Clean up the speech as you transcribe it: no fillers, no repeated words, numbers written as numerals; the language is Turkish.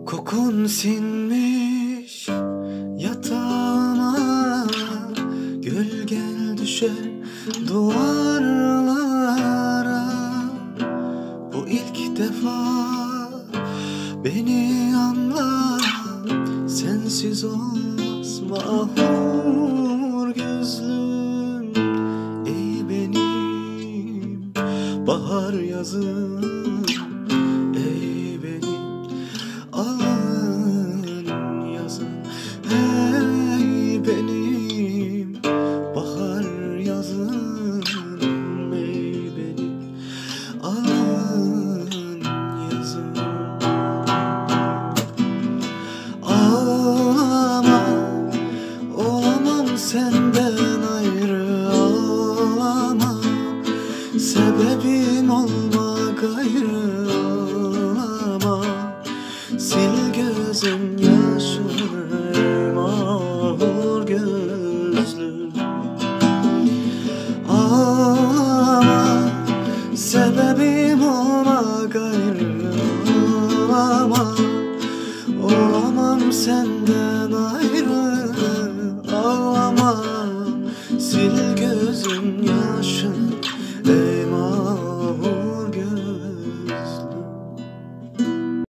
Kokun sinmiş yatağıma, gölgen düşer duvarlara. Bu ilk defa beni anla, sensiz olmaz mahur gözlüm. Ey benim bahar yazım, ey benim alın yazım, ey benim bahar yazım, ey benim alın yazım. Ağlama, olamam senden ayrı, ağlama, sebebin olma gayrı, ağlama. Sil gözüm yaşını mahur gözlüm. Ağlama, sebebim olma gayrı, ağlama. Olamam senden ayrı, ağlama. Sil